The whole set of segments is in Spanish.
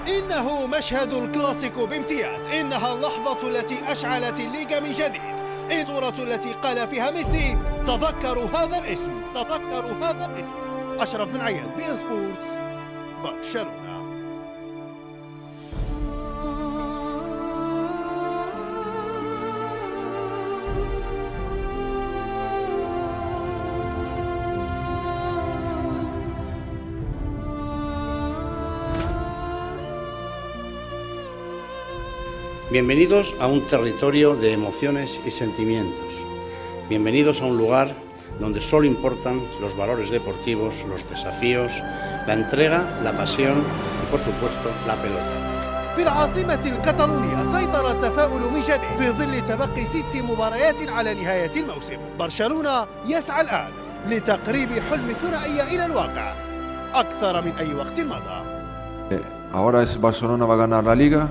إنه مشهد الكلاسيكو بامتياز. إنها اللحظة التي أشعلت الليغا من جديد. الصورة التي قال فيها ميسي تذكروا هذا الاسم، تذكروا هذا الاسم. أشرف بن عياد، بي إن سبورتس، برشلونة. Bienvenidos a un territorio de emociones y sentimientos. Bienvenidos a un lugar donde solo importan los valores deportivos, los desafíos, la entrega, la pasión y, por supuesto, la pelota. في العاصمة الكتالونية سيطر التفاؤل من جديد في ظل تبقي 6 مباريات على نهاية الموسم. برشلونة يسعى الآن لتقريب حلم الثنائية إلى الواقع أكثر من أي وقت مضى. Ahora es Barcelona va a ganar la Liga.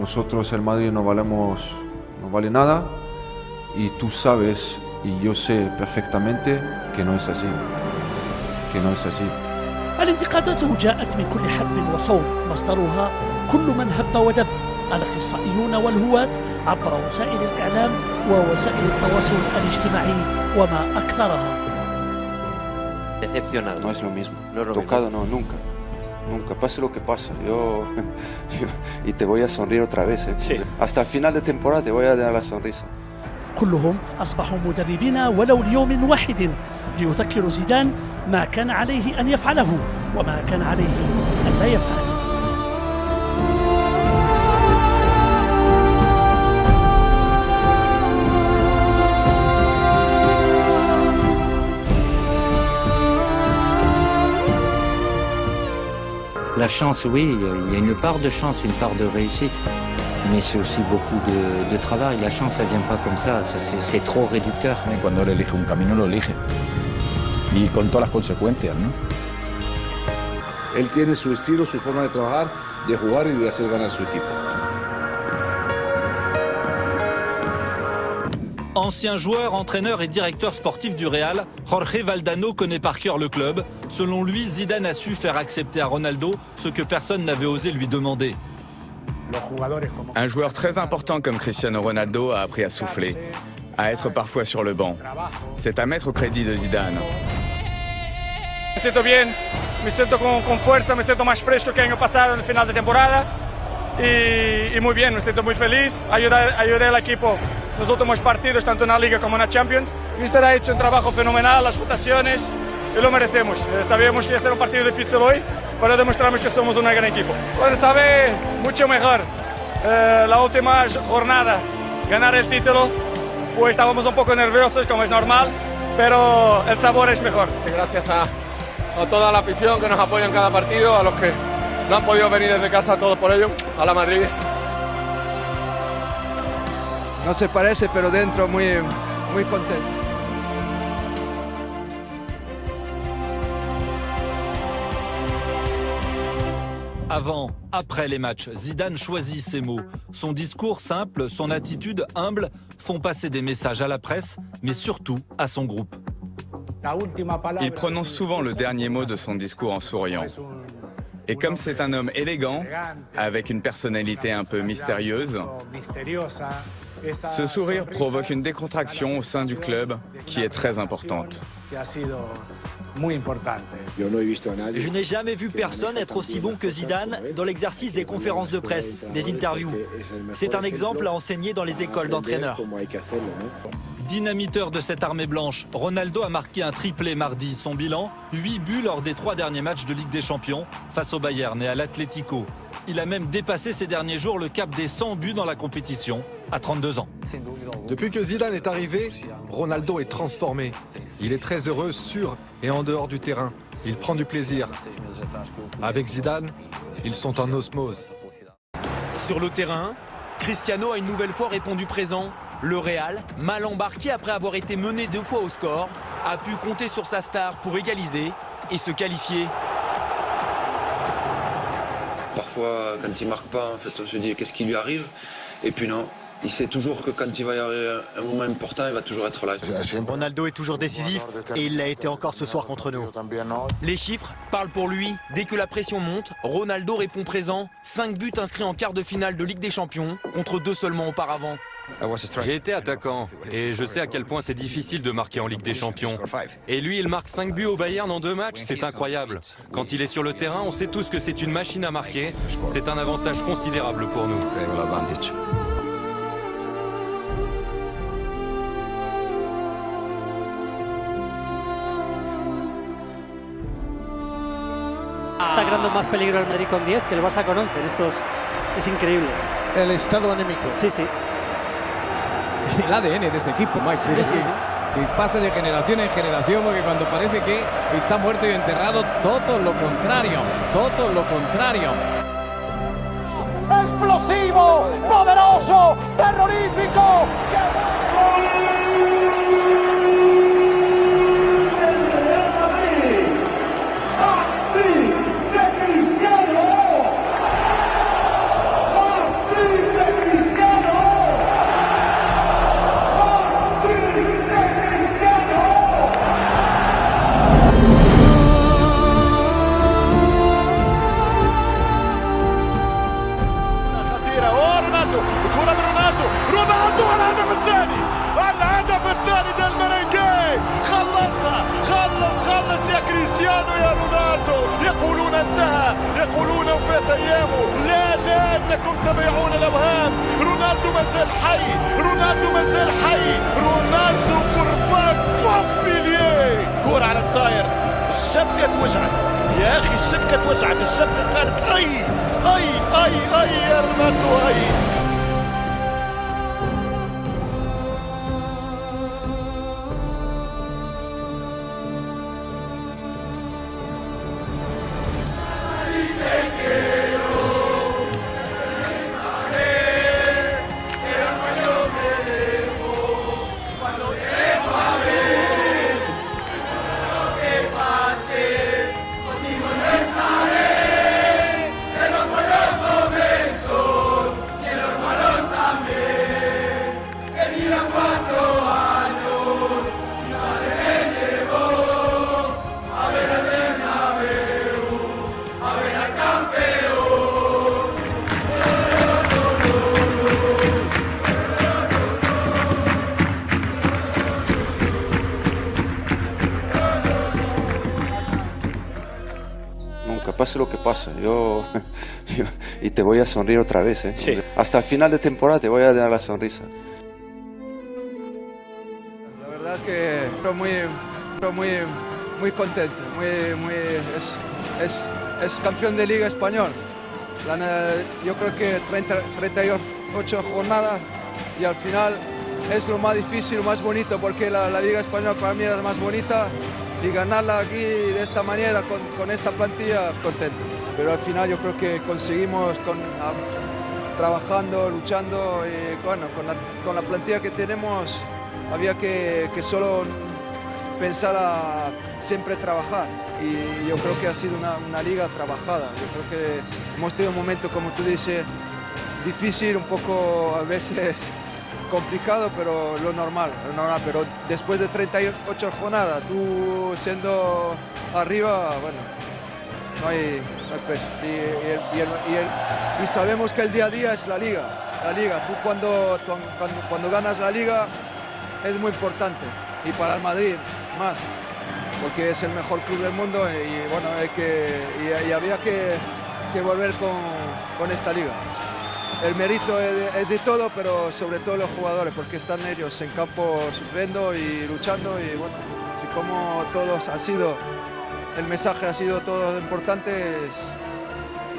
Nosotros el Madrid no vale nada y tú sabes y yo sé perfectamente que no es así, الانتقادات جاءت من كل حدب وصوب، مصدرها كل من هب ودب، الأخصائيون والهواة عبر وسائل الإعلام ووسائل التواصل الاجتماعي وما أكثرها. Decepcionado. No es lo mismo. No es lo Tocado mismo. no, nunca. Nunca, pase lo que pase, yo y te voy a sonreír otra vez. Sí. Hasta el final de temporada te voy a dar la sonrisa. كلهم أصبحوا مدربين ولو ليوم واحد ليذكروا زيدان ما كان عليه أن يفعله وما كان عليه أن لا يفعل. La chance, oui, il y a une part de chance, une part de réussite, mais c'est aussi beaucoup de travail. La chance, ça vient pas comme ça, c'est trop réducteur. Cuando él elige un camino, lo elige. Y con todas las consecuencias, ¿no? Él tiene su estilo, su forma de trabajar, de jugar y de hacer ganar a su equipo. Ancien joueur, entraîneur et directeur sportif du Real, Jorge Valdano connaît par cœur le club. Selon lui, Zidane a su faire accepter à Ronaldo ce que personne n'avait osé lui demander. Un joueur très important comme Cristiano Ronaldo a appris à souffler, à être parfois sur le banc. C'est à mettre au crédit de Zidane. Me siento bien, me siento con fuerza, me siento más fresco que el año pasado en el final de temporada y muy bien, me siento muy feliz. Ayudé al equipo en los últimos partidos, tanto en la Liga como en la Champions. Mister ha hecho un trabajo fenomenal, las rotaciones, y lo merecemos. Sabíamos que iba a ser un partido difícil hoy, pero demostramos que somos un gran equipo. Bueno, sabe mucho mejor la última jornada, ganar el título, pues estábamos un poco nerviosos, como es normal, pero el sabor es mejor. Gracias a toda la afición que nos apoya en cada partido, a los que no han podido venir desde casa, todos por ello, a la Madrid. No se parece, pero dentro muy contento. Avant, après les matchs, Zidane choisit ses mots. Son discours simple, son attitude humble font passer des messages à la presse, mais surtout à son groupe. Il prononce souvent le dernier mot de son discours en souriant. Et comme c'est un homme élégant, avec une personnalité un peu mystérieuse, ce sourire provoque une décontraction au sein du club qui est très importante. Je n'ai jamais vu personne être aussi bon que Zidane dans l'exercice des conférences de presse, des interviews. C'est un exemple à enseigner dans les écoles d'entraîneurs. Dynamiteur de cette armée blanche, Ronaldo a marqué un triplé mardi. Son bilan, 8 buts lors des 3 derniers matchs de Ligue des Champions face au Bayern et à l'Atlético. Il a même dépassé ces derniers jours le cap des 100 buts dans la compétition, à 32 ans. Depuis que Zidane est arrivé, Ronaldo est transformé. Il est très heureux sur et en dehors du terrain. Il prend du plaisir. Avec Zidane, ils sont en osmose. Sur le terrain, Cristiano a une nouvelle fois répondu présent. Le Real, mal embarqué après avoir été mené 2 fois au score, a pu compter sur sa star pour égaliser et se qualifier. Parfois, quand il ne marque pas, en fait, on se dit qu'est-ce qui lui arrive. Et puis non, il sait toujours que quand il va y avoir un moment important, il va toujours être là. Ronaldo est toujours décisif et il l'a été encore ce soir contre nous. Les chiffres parlent pour lui. Dès que la pression monte, Ronaldo répond présent. 5 buts inscrits en quart de finale de Ligue des Champions, contre 2 seulement auparavant. J'ai été attaquant et je sais à quel point c'est difficile de marquer en Ligue des Champions. Et lui, il marque 5 buts au Bayern en 2 matchs, c'est incroyable. Quand il est sur le terrain, on sait tous que c'est une machine à marquer. C'est un avantage considérable pour nous. Está creando más peligro el Madrid con 10 que el Barça con 11. Es increíble. El estado anímico. Sí, sí. El ADN de este equipo, Mike. Que pasa de generación en generación, porque cuando parece que está muerto y enterrado, todo lo contrario. Todo lo contrario. Explosivo, poderoso, terrorífico. يقولون انتهى، يقولون وفات ايامه. لا لا، انكم تبيعون الاوهام. رونالدو مازال حي، رونالدو مازال حي، رونالدو كرباك بوفيليه. كورة على الطاير، الشبكة توجعت يا اخي، الشبكة توجعت، الشبكة قالت اي اي اي اي يا رونالدو اي. Pase lo que pasa, y te voy a sonreír otra vez, ¿eh? Sí. Hasta el final de temporada te voy a dar la sonrisa. La verdad es que estoy muy contento, es campeón de Liga Español. Yo creo que 38 jornadas y al final es lo más difícil, lo más bonito, porque la Liga Española para mí es la más bonita. Y ganarla aquí de esta manera, con esta plantilla, contento. Pero al final yo creo que conseguimos, trabajando, luchando, y bueno, con la plantilla que tenemos, había que solo pensar a siempre trabajar. Y yo creo que ha sido una liga trabajada. Yo creo que hemos tenido un momento, como tú dices, difícil, un poco a veces complicado, pero lo normal, pero después de 38 jornadas, tú siendo arriba, bueno, no hay peso. Y sabemos que el día a día es la liga. Tú cuando ganas la liga es muy importante, y para el Madrid más, porque es el mejor club del mundo, y bueno, había que volver con esta liga. El mérito es de todo, pero sobre todo los jugadores, porque están ellos en campo sufriendo y luchando, y bueno, así como todos el mensaje ha sido todo importante,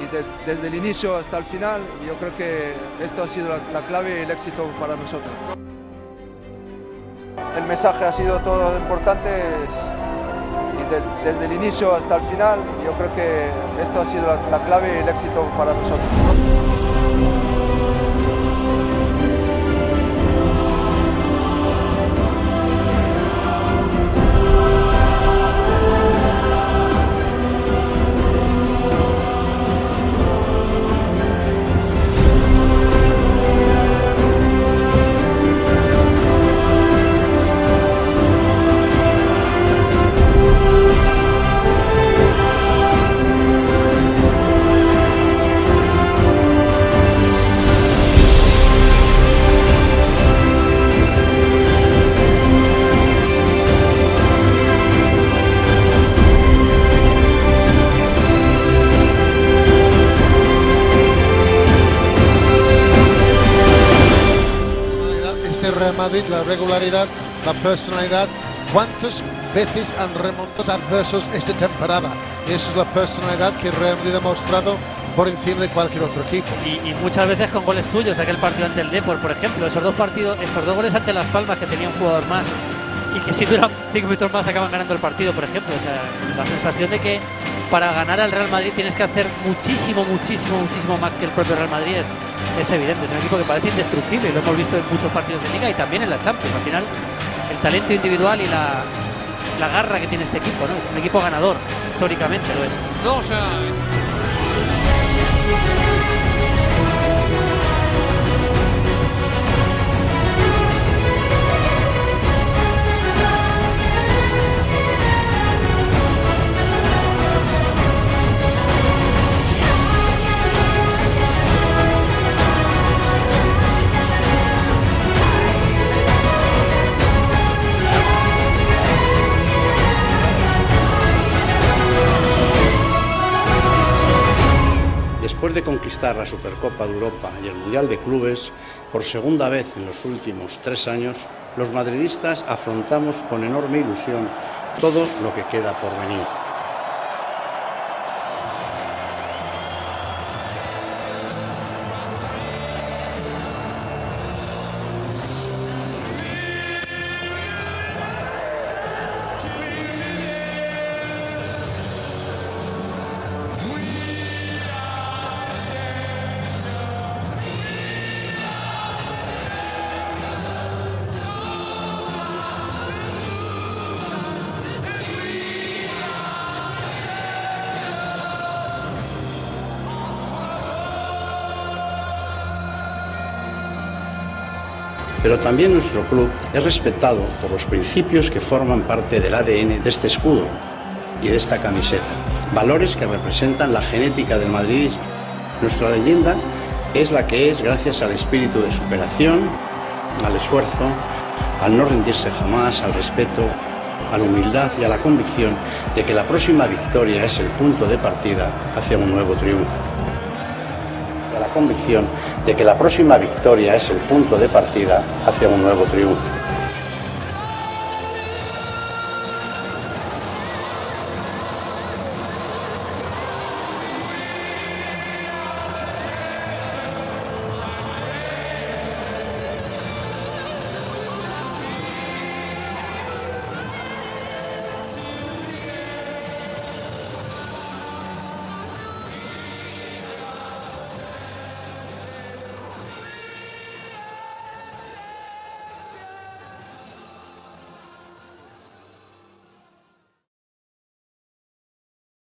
y desde el inicio hasta el final, yo creo que esto ha sido la clave y el éxito para nosotros. El mensaje ha sido todo importante, y desde el inicio hasta el final, yo creo que esto ha sido la clave y el éxito para nosotros. Madrid, la regularidad, la personalidad. ¿Cuántas veces han remontado adversos esta temporada? Y esa es la personalidad que Real Madrid ha demostrado por encima de cualquier otro equipo. Y muchas veces con goles suyos, aquel partido ante el Depor, por ejemplo, esos dos goles ante Las Palmas que tenía un jugador más y que si duran 5 minutos más acaban ganando el partido, por ejemplo. O sea, la sensación de que para ganar al Real Madrid tienes que hacer muchísimo más que el propio Real Madrid es evidente. Es un equipo que parece indestructible y lo hemos visto en muchos partidos de Liga y también en la Champions. Al final, el talento individual y la garra que tiene este equipo, ¿no? Es un equipo ganador, históricamente lo es. No, o sea... Después de conquistar la Supercopa de Europa y el Mundial de Clubes, por segunda vez en los últimos 3 años, los madridistas afrontamos con enorme ilusión todo lo que queda por venir. Pero también nuestro club es respetado por los principios que forman parte del ADN de este escudo y de esta camiseta. Valores que representan la genética del madridismo. Nuestra leyenda es la que es gracias al espíritu de superación, al esfuerzo, al no rendirse jamás, al respeto, a la humildad y a la convicción de que la próxima victoria es el punto de partida hacia un nuevo triunfo. La convicción de que la próxima victoria es el punto de partida hacia un nuevo triunfo.